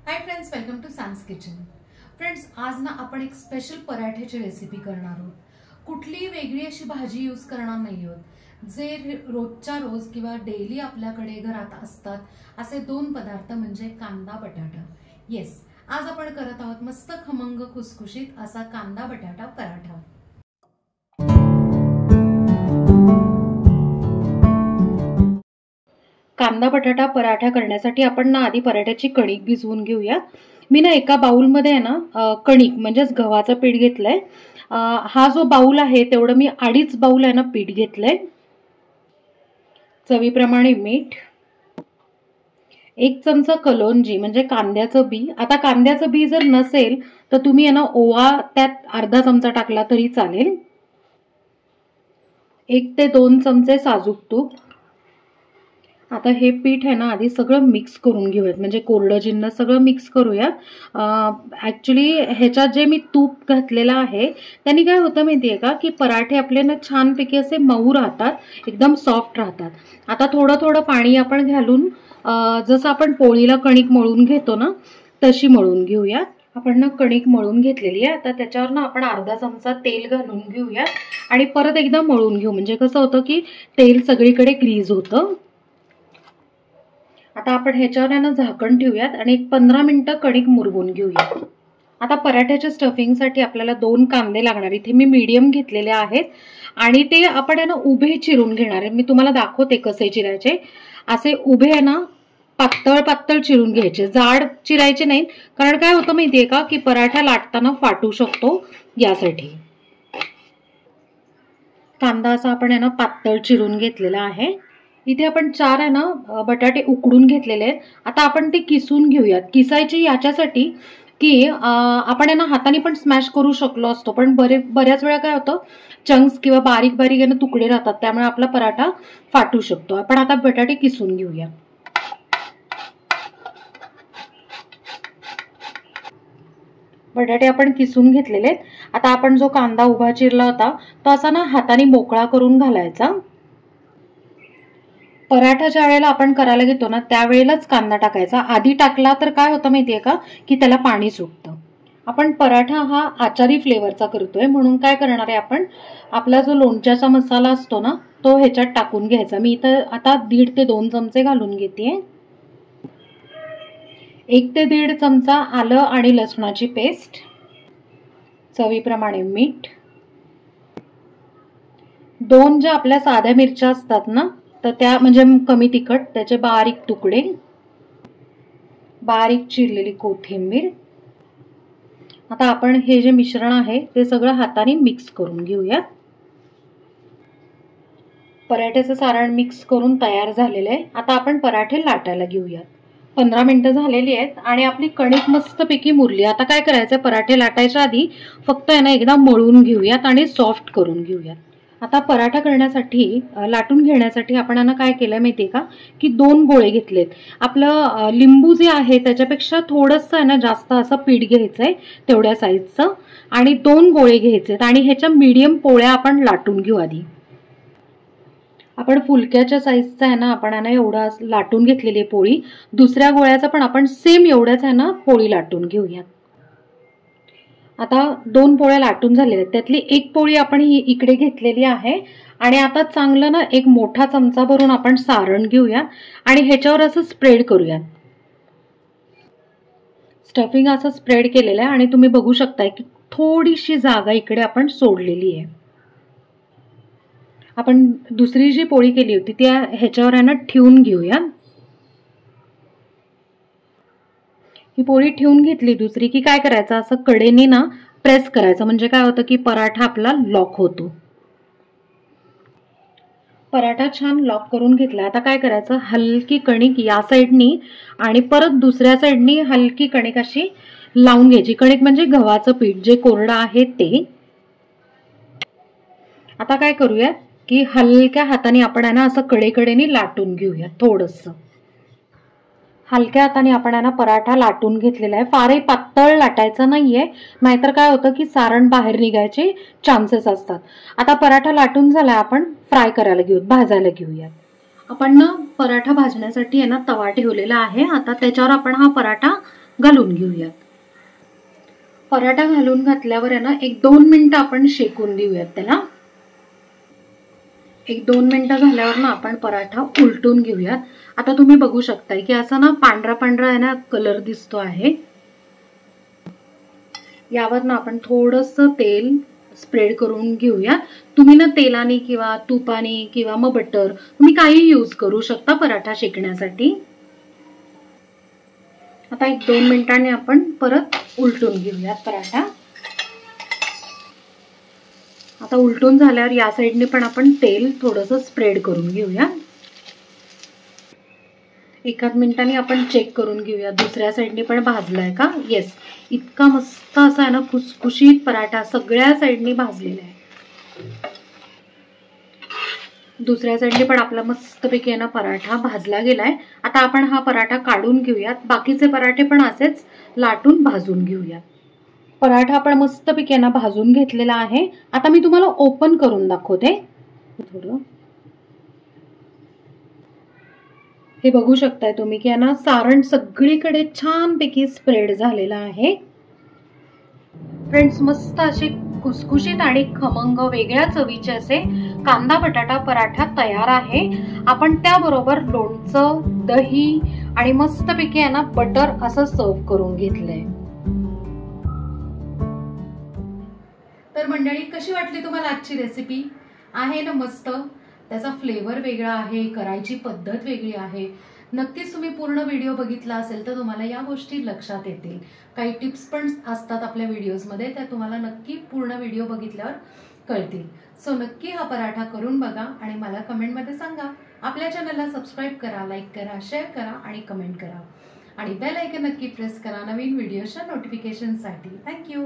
High friends, welcome to Sam's kitchen. Friends, आज ना आपण एक स्पेशल पराठ्याची रेसिपी करणार आहोत। कुठली वेगळी अशी भाजी यूज करणार नाही आहोत। जे रोजच्या रोज किंवा डेली आपल्याकडे घरात असतात असे दोन पदार्थ म्हणजे कांदा बटाटा। येस, आज आपण करत आहोत मस्त खमंग खुसखुशीत असा कांदा बटाटा पराठा। कांदा बटाटा पराठा करण्यासाठी आपण ना आधी पराठ्याची कणिक भिजवून घेऊया। मी ना एका बाउलमध्ये आहे ना कणिक म्हणजेच गव्हाचं पीठ घेतलंय। हा जो बाउल आहे तेवढं मी 2.5 बाउल आहे ना पीठ घेतलंय। चवीप्रमाणे मीठ, 1 चमचा कलोंजी म्हणजे कांद्याचं बी। आता कांद्याचं बी जर नसेल तर तुम्ही आहे ना ओवा त्यात अर्धा चमचा टाकला तरी चालेल। 1 ते 2 चमचे साजूक तूप। आता हे पीठ आहे ना आधी सगळं मिक्स करून घेऊयात, म्हणजे कोरडं जिन्नस सगळं मिक्स करूया। ॲक्च्युली ह्याच्यात जे मी तूप घातलेलं आहे त्यांनी काय होतं माहितीये का की पराठे आपले ना छानपैकी असे मऊ राहतात, एकदम सॉफ्ट राहतात। आता थोडं थोडं पाणी आपण घालून जसं आपण पोळीला कणिक मळून घेतो ना तशी मळून घेऊया। आपण ना कणिक मळून घेतलेली आहे। आता त्याच्यावर ना आपण अर्धा चमचा तेल घालून घेऊया आणि परत एकदा मळून घेऊ, म्हणजे कसं होतं की तेल सगळीकडे ग्रीज होतं। आता आपण ह्याच्यावर आहे ना झाकण ठेवूयात आणि 15 मिनिटं कणिक मुरवून घेऊया। आता पराठ्याच्या स्टफिंगसाठी आपल्याला 2 कांदे लागणार। इथे मी मीडियम घेतलेले आहेत आणि ते आपण आहे ना उभे चिरून घेणार आहे। मी तुम्हाला दाखवते कसे चिरायचे। असे उभे आहे ना पातळ पातळ चिरून घ्यायचे, जाड चिरायचे नाही, कारण काय होतं माहितीये का की पराठा लाटताना फाटू शकतो, यासाठी। कांदा असा आपण आहे ना पातळ चिरून घेतलेला आहे। इथे आपण 4 आहे ना बटाटे उकडून घेतलेले आहेत। आता आपण ते किसून घेऊयात। किसायचे याच्यासाठी की आपण आहे ना हाताने पण स्मॅश करू शकलो असतो, पण बऱ्याच वेळा काय होतं चंक्स किंवा बारीक बारीक आहे ना तुकडे राहतात, त्यामुळे आपला पराठा फाटू शकतो। आपण आता बटाटे किसून घेऊया। बटाटे आपण किसून घेतलेले आहेत। आता आपण जो कांदा उभा चिरला होता तो असा ना हाताने मोकळा करून घालायचा। पराठा ज्या वेळेला आपण करायला घेतो ना त्यावेळेलाच कांदा टाकायचा। आधी टाकला तर काय होतं माहितीये का की त्याला पाणी सुटतं। आपण पराठा हा आचारी फ्लेवरचा करतोय, म्हणून काय करणार आहे आपण आपला जो लोणच्याचा मसाला असतो ना तो ह्याच्यात टाकून घ्यायचा। मी इथं आता 1.5 ते 2 चमचे घालून घेते। 1 ते 1.5 चमचा आलं आणि लसणाची पेस्ट, चवीप्रमाणे मीठ, 2 ज्या आपल्या साध्या मिरच्या असतात ना तर त्या म्हणजे कमी तिखट, त्याचे बारीक तुकडे, बारीक चिरलेली कोथिंबीर। आता आपण हे जे मिश्रण आहे ते सगळं हाताने मिक्स करून घेऊया। पराठ्याचं सारण मिक्स करून तयार झालेलं आहे। आता आपण पराठे लाटायला घेऊया। 15 मिनिटं झालेली आहेत आणि आपली कणिक मस्तपैकी मुरली। आता काय करायचं, पराठे लाटायच्या आधी फक्त आहे ना एकदा मळून घेऊयात आणि सॉफ्ट करून घेऊयात। आता पराठा करण्यासाठी लाटून घेण्यासाठी आपण ना काय केलं माहितीये का की 2 गोळे घेतलेत। आपलं लिंबू जे आहे त्याच्यापेक्षा थोडंसं आहे ना जास्त असं पीठ घ्यायचंय तेवढ्या साईजचं, आणि 2 गोळे घ्यायचेत आणि ह्याच्या मीडियम पोळ्या आपण लाटून घेऊ आधी। आपण फुलक्याच्या साईजचा आहे ना आपण ना एवढा लाटून घेतलेली पोळी, दुसऱ्या गोळ्याचा पण आपण सेम एवढ्याच आहे ना पोळी लाटून घेऊयात। आता 2 पोळ्या लाटून झालेल्या आहेत, त्यातली 1 पोळी आपण इकडे घेतलेली आहे आणि आता चांगलं ना एक मोठा चमचा भरून आपण सारण घेऊया आणि ह्याच्यावर असं स्प्रेड करूया। स्टफिंग असं स्प्रेड केलेलं आहे आणि तुम्ही बघू शकताय की थोडीशी जागा इकडे आपण सोडलेली आहे। आपण दुसरी जी पोळी केली होती ती ह्याच्यावर आहे ना ठेवून घेऊया। ही पोळी ठेवून घेतली दुसरी की काय करायचं, असं कडेने ना प्रेस करायचं, म्हणजे काय होतं की पराठा आपला लॉक होतो। पराठा छान लॉक करून घेतला। आता काय करायचं, हलकी कणिक या साईडनी आणि परत दुसऱ्या साईडनी हलकी कणिक अशी लावून घ्यायची। कणिक म्हणजे गव्हाचं पीठ जे कोरडं आहे ते। आता काय करूया की हलक्या हाताने आपण आहे ना असं कडेकडेने लाटून घेऊया। थोडंसं हलक्या हाताने आपण आहे ना पराठा लाटून घेतलेला आहे। फारही पातळ लाटायचं नाहीये, नाहीतर काय होतं की सारण बाहेर निघायचे चान्सेस असतात। आता पराठा लाटून झाला, आपण फ्राय करायला घेऊयात, भाजायला घेऊयात। आपण ना पराठा भाजण्यासाठी आहे ना तवा ठेवलेला आहे। आता त्याच्यावर आपण हा पराठा घालून घेऊयात. पराठा घालून घातल्यावर आहे ना 1-2 मिनिटं आपण शेकून देऊयात त्याला. 1-2 मिनिटं झाल्यावर ना आपण पराठा उलटून घेऊयात. आता तुम्ही बघू शकताय की असा ना पांढरा पांढरा आहे ना कलर दिसतो आहे. यावर ना आपण थोडंसं तेल स्प्रेड करून घेऊया. तुम्ही ना तेलाने किंवा तुपाने किंवा मग बटर तुम्ही काही यूज करू शकता पराठा शेकण्यासाठी. आता 1-2 मिनिटांनी आपण परत उलटून घेऊयात पराठा. आता उलटून झाल्यावर या साईडने पण आपण तेल थोडंसं स्प्रेड करून घेऊया. 1 मिनिटांनी आपण चेक करून घेऊया दुसऱ्या साईडने पण भाजलाय का. येस, इतका मस्त असा आहे ना खुसखुशीत पराठा सगळ्या साईडने भाजलेला आहे. दुसऱ्या साईडने पण आपला मस्तपैकी आहे ना पराठा भाजला गेलाय. आता आपण हा पराठा काढून घेऊयात. बाकीचे पराठे पण असेच लाटून भाजून घेऊयात. पराठा आपण मस्तपैकी आहे ना भाजून घेतलेला आहे. आता मी तुम्हाला ओपन करून दाखवते. थोडं हे बघू शकताय तुम्ही की ना सारण सगळीकडे छानपैकी स्प्रेड झालेला आहे. फ्रेंड्स, मस्त असे खुसखुशीत आणि खमंग वेगळ्या चवीचे असे कांदा बटाटा पराठा तयार आहे. आपण त्याबरोबर लोणचं, दही आणि मस्तपैकी आहे ना बटर असं सर्व करून घेतलंय. तर मंडळी, कशी वाटली तुम्हाला आजची रेसिपी? आहे ना मस्त. त्याचा फ्लेवर वेगळा आहे, करायची पद्धत वेगळी आहे. नक्कीच तुम्ही पूर्ण व्हिडिओ बघितला असेल तर तुम्हाला या गोष्टी लक्षात येतील. काही टिप्स पण असतात आपल्या व्हिडिओजमध्ये, त्या तुम्हाला नक्की पूर्ण व्हिडिओ बघितल्यावर कळतील. सो नक्की हा पराठा करून बघा आणि मला कमेंटमध्ये सांगा. आपल्या चॅनलला सबस्क्राईब करा, लाईक करा, शेअर करा आणि कमेंट करा आणि बेल आयकॉन नक्की प्रेस करा नवीन व्हिडिओच्या नोटिफिकेशनसाठी. थँक्यू.